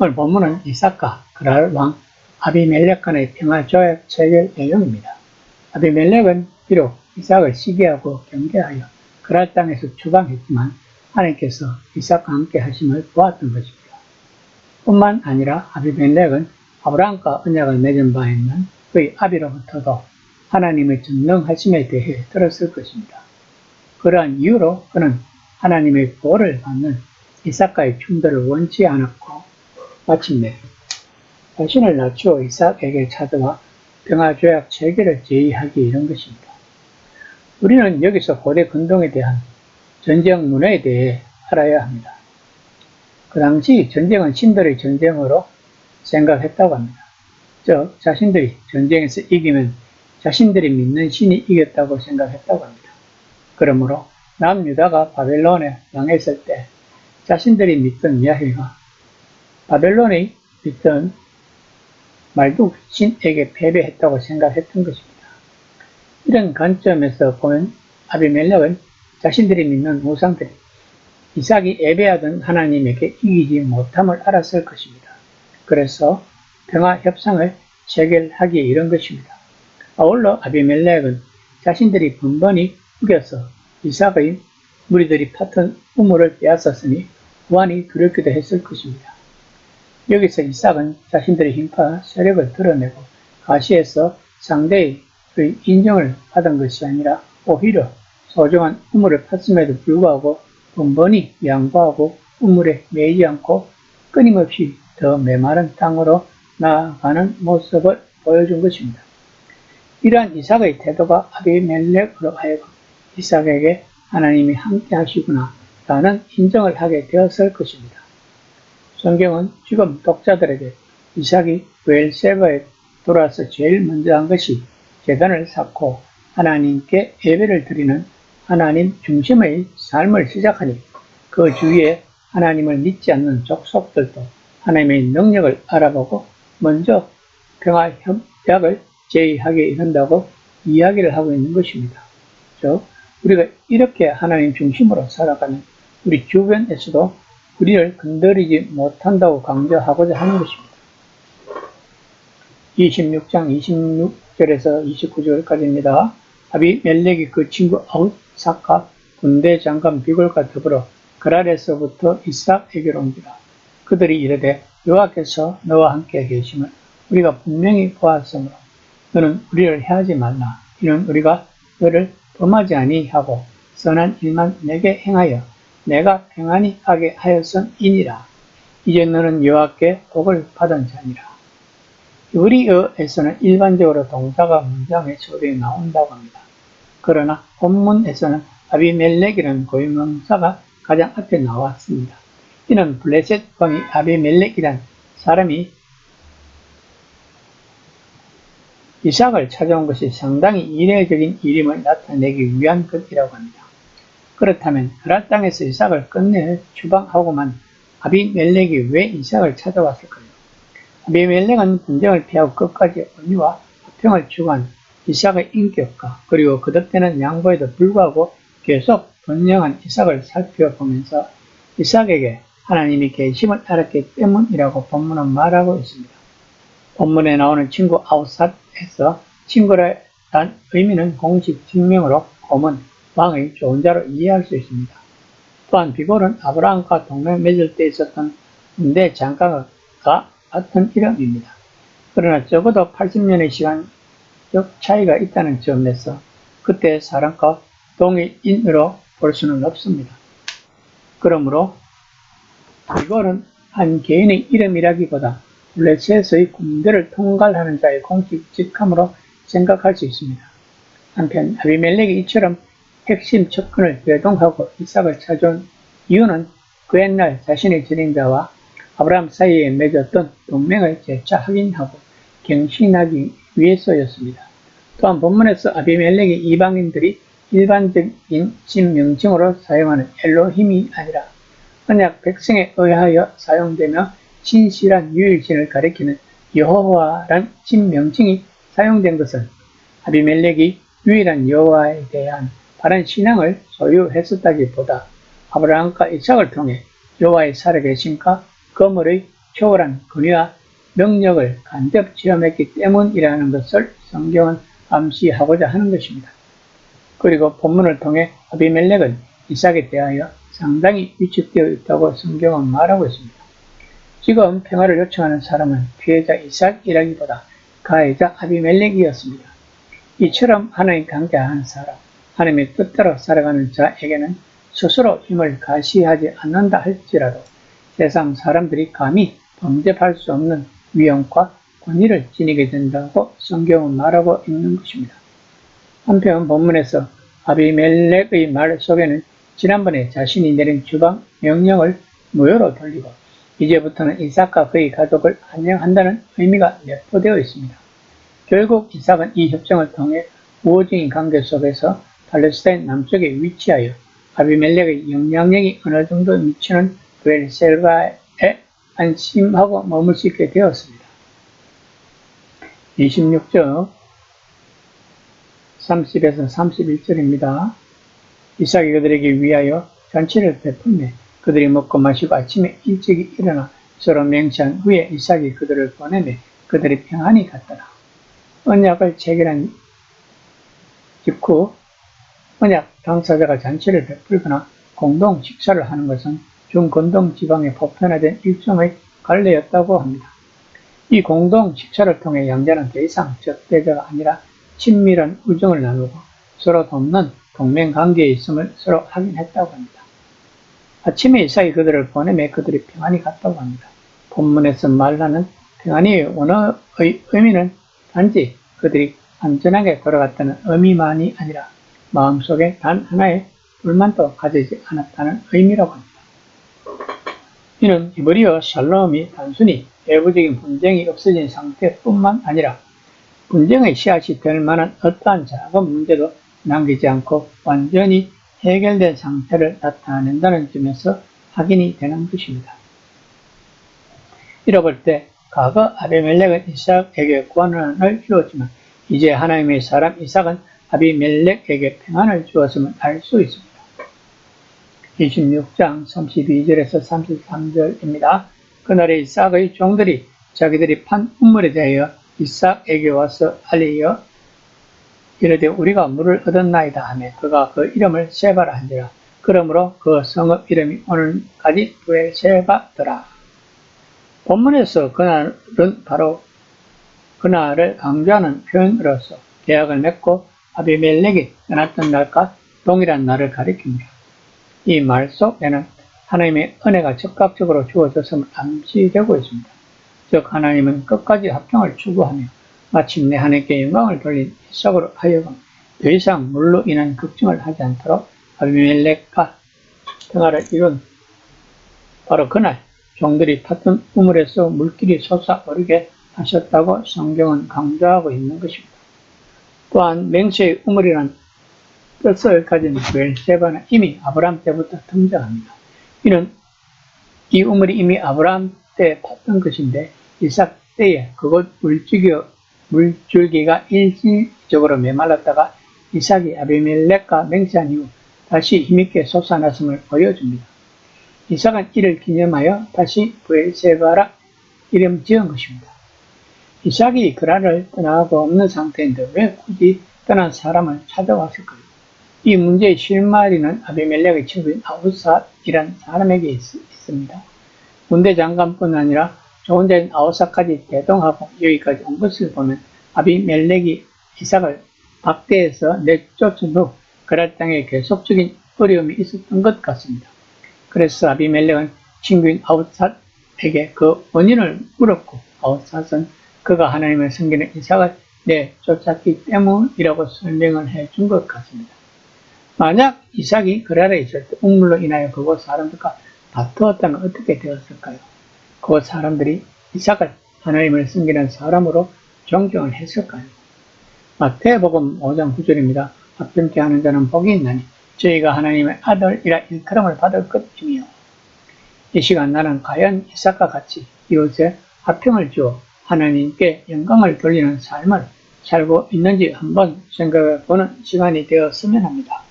오늘 본문은 이삭과 그랄 왕 아비멜렉 간의 평화 조약 체결 내용입니다. 아비멜렉은 비록 이삭을 시기하고 경계하여 그랄 땅에서 추방했지만 하나님께서 이삭과 함께 하심을 보았던 것입니다. 뿐만 아니라 아비멜렉은 아브라함과 언약을 맺은 바 있는 그의 아비로부터도 하나님의 전능하심에 대해 들었을 것입니다. 그러한 이유로 그는 하나님의 보호를 받는 이삭과의 충돌을 원치 않았고 마침내 자신을 낮추어 이삭에게 찾아와 평화조약 체결을 제의하기 이른 것입니다. 우리는 여기서 고대 근동에 대한 전쟁 문화에 대해 알아야 합니다. 그 당시 전쟁은 신들의 전쟁으로 생각했다고 합니다. 즉 자신들이 전쟁에서 이기면 자신들이 믿는 신이 이겼다고 생각했다고 합니다. 그러므로 남유다가 바벨론에 망했을 때 자신들이 믿던 야훼가 바벨론이 믿던 말뚝 신에게 패배했다고 생각했던 것입니다. 이런 관점에서 보면 아비멜렉은 자신들이 믿는 우상들이 이삭이 예배하던 하나님에게 이기지 못함을 알았을 것입니다. 그래서 평화 협상을 체결하기에 이른 것입니다. 아울러 아비멜렉은 자신들이 번번이 우겨서 이삭의 무리들이 팠던 우물을 빼앗았으니 무한히 두렵기도 했을 것입니다. 여기서 이삭은 자신들의 힘과 세력을 드러내고 가시에서 상대의 인정을 받은 것이 아니라 오히려 소중한 우물을 팠음에도 불구하고 번번이 양보하고 우물에 매이지 않고 끊임없이 더 메마른 땅으로 나아가는 모습을 보여준 것입니다. 이러한 이삭의 태도가 아비멜렉으로 하여금 이삭에게 하나님이 함께 하시구나 라는 인정을 하게 되었을 것입니다. 성경은 지금 독자들에게 이삭이 브엘세바에 돌아와서 제일 먼저 한 것이 제단을 쌓고 하나님께 예배를 드리는 하나님 중심의 삶을 시작하니 그 주위에 하나님을 믿지 않는 족속들도 하나님의 능력을 알아보고 먼저 평화 협약을 제의하게 이른다고 이야기를 하고 있는 것입니다. 즉 우리가 이렇게 하나님 중심으로 살아가면 우리 주변에서도 우리를 건드리지 못한다고 강조하고자 하는 것입니다. 26장 26절에서 29절까지입니다. 아비멜렉이 그 친구 아웃삭과 군대 장관 비골과 더불어 그랄에서부터 이삭에게로 옮기라. 그들이 이르되 여호와께서 너와 함께 계심을 우리가 분명히 보았으므로 너는 우리를 해하지 말라. 이는 우리가 너를 범하지 아니하고 선한 일만 내게 행하여 내가 평안히 하게 하였음이니라. 이제 너는 여호와께 복을 받은 자니라. 히브리어에서는 일반적으로 동사가 문장에 소리에 나온다고 합니다. 그러나 본문에서는 아비멜렉이라는 고유명사가 가장 앞에 나왔습니다. 이는 블레셋 왕이 아비멜렉이란 사람이 이삭을 찾아온 것이 상당히 이례적인 일임을 나타내기 위한 것이라고 합니다. 그렇다면 그랄 땅에서 이삭을 끝내 추방하고만 아비멜렉이 왜 이삭을 찾아왔을까요? 아비멜렉은 분쟁을 피하고 끝까지 언니와 화평을 추구한 이삭의 인격과 그리고 거듭되는 양보에도 불구하고 계속 번영한 이삭을 살펴보면서 이삭에게 하나님이 계심을 알았기 때문이라고 본문은 말하고 있습니다. 본문에 나오는 친구 아웃삿에서 친구란 의미는 공식 직명으로 고문, 왕의 좋은 자로 이해할 수 있습니다. 또한 비골은 아브라함과 동맹 맺을 때 있었던 군대 장관과 같은 이름입니다. 그러나 적어도 80년의 시간적 차이가 있다는 점에서 그때의 사람과 동일인으로 볼 수는 없습니다. 그러므로 비골은 한 개인의 이름이라기보다 블레셋의 군대를 통갈하는 자의 공식 직함으로 생각할 수 있습니다. 한편 아비멜렉이 이처럼 핵심 접근을 대동하고 이삭을 찾아온 이유는 그 옛날 자신의 전임자와 아브라함 사이에 맺었던 동맹을 재차 확인하고 경신하기 위해서였습니다. 또한 본문에서 아비멜렉이 이방인들이 일반적인 신명칭으로 사용하는 엘로힘이 아니라 언약 백성에 의하여 사용되며 신실한 유일신을 가리키는 여호와란 신명칭이 사용된 것은 아비멜렉이 유일한 여호와에 대한 바른 신앙을 소유했었다기보다 아브라함과 이삭을 통해 여호와의 살아계심과 그물의 초월한 권위와 능력을 간접 체험했기 때문이라는 것을 성경은 암시하고자 하는 것입니다. 그리고 본문을 통해 아비멜렉은 이삭에 대하여 상당히 위축되어 있다고 성경은 말하고 있습니다. 지금 평화를 요청하는 사람은 피해자 이삭이라기보다 가해자 아비멜렉이었습니다. 이처럼 하나님 강제하는 사람, 하나님의 뜻대로 살아가는 자에게는 스스로 힘을 가시하지 않는다 할지라도 세상 사람들이 감히 범접할 수 없는 위험과 권위를 지니게 된다고 성경은 말하고 있는 것입니다. 한편 본문에서 아비멜렉의 말 속에는 지난번에 자신이 내린 주방 명령을 무효로 돌리고 이제부터는 이삭과 그의 가족을 환영한다는 의미가 내포되어 있습니다. 결국 이삭은 이 협정을 통해 우호적인 관계 속에서 팔레스타인 남쪽에 위치하여 아비멜렉의 영향력이 어느 정도 미치는 브엘세바에 안심하고 머물 수 있게 되었습니다. 26절 30에서 31절입니다. 이삭이 그들에게 위하여 잔치를 베풀매 그들이 먹고 마시고 아침에 일찍이 일어나 서로 맹세한 후에 이삭이 그들을 보내매 그들이 평안히 갔더라. 언약을 체결한 직후 언약 당사자가 잔치를 베풀거나 공동 식사를 하는 것은 중건동 지방에 보편화된 일종의 관례였다고 합니다. 이 공동 식사를 통해 양자는 더 이상 적대자가 아니라 친밀한 우정을 나누고 서로 돕는 동맹관계에 있음을 서로 확인했다고 합니다. 아침에 이삭이 그들을 보내매 그들이 평안히 갔다고 합니다. 본문에서 말하는 평안의 원어의 의미는 단지 그들이 안전하게 돌아갔다는 의미만이 아니라 마음속에 단 하나의 불만도 가지지 않았다는 의미라고 합니다. 이는 히브리어 샬롬이 단순히 외부적인 분쟁이 없어진 상태뿐만 아니라 분쟁의 씨앗이 될 만한 어떠한 작은 문제도 남기지 않고 완전히 해결된 상태를 나타낸다는 점에서 확인이 되는 것입니다. 이뤄볼 때 과거 아비멜렉은 이삭에게 구원을 주었지만 이제 하나님의 사람 이삭은 아비멜렉에게 평안을 주었음을 알 수 있습니다. 26장 32절에서 33절입니다. 그날에 이삭의 종들이 자기들이 판 우물에 대하여 이삭에게 와서 알리어 이르되 우리가 물을 얻었나이다 하며 그가 그 이름을 세바라 한지라. 그러므로 그 성읍 이름이 오늘까지 브엘세바더라. 본문에서 그날은 바로 그날을 강조하는 표현으로서 계약을 맺고 아비멜렉이 떠났던 날과 동일한 날을 가리킵니다. 이 말 속에는 하나님의 은혜가 즉각적으로 주어졌음을 암시되고 있습니다. 즉 하나님은 끝까지 합평을 추구하며 마침내 하나님께 영광을 돌린 이삭으로 하여금 더 이상 물로 인한 걱정을 하지 않도록 아비멜렉과 평화를 이룬 바로 그날 종들이 팠던 우물에서 물길이 솟아오르게 하셨다고 성경은 강조하고 있는 것입니다. 또한 맹세의 우물이란 뜻을 가진 브엘세바는 이미 아브라함 때부터 등장합니다. 이는 이 우물이 이미 아브라함 때 팠던 것인데 이삭 때에 그곳 물줄기가 일시적으로 메말랐다가 이삭이 아비멜렉과 맹세한 이후 다시 힘있게 솟아났음을 보여줍니다. 이삭은 이를 기념하여 다시 브엘세바라 이름 지은 것입니다. 이삭이 그라를 떠나고 없는 상태인데 왜 굳이 떠난 사람을 찾아왔을까요? 이 문제의 실마리는 아비멜렉의 친구인 아우삿이란 사람에게 있습니다. 군대 장관뿐 아니라 조언자인 아우삿까지 대동하고 여기까지 온 것을 보면 아비멜렉이 이삭을 박대에서 내쫓은 후 그랄 땅에 계속적인 어려움이 있었던 것 같습니다. 그래서 아비멜렉은 친구인 아우삿에게 그 원인을 물었고 아우삿은 그가 하나님을 섬기는 이삭을 내쫓았기 때문이라고 설명을 해준 것 같습니다. 만약 이삭이 그랄에 있을 때 우물로 인하여 그곳 사람들과 다투었다면 어떻게 되었을까요? 그곳 사람들이 이삭을 하나님을 섬기는 사람으로 존경을 했을까요? 마태복음 5장 9절입니다. 합평케 하는 자는 복이 있나니 저희가 하나님의 아들이라 일컬음을 받을 것이며 이 시간 나는 과연 이삭과 같이 이웃에 화평을 주어 하나님께 영광을 돌리는 삶을 살고 있는지 한번 생각해 보는 시간이 되었으면 합니다.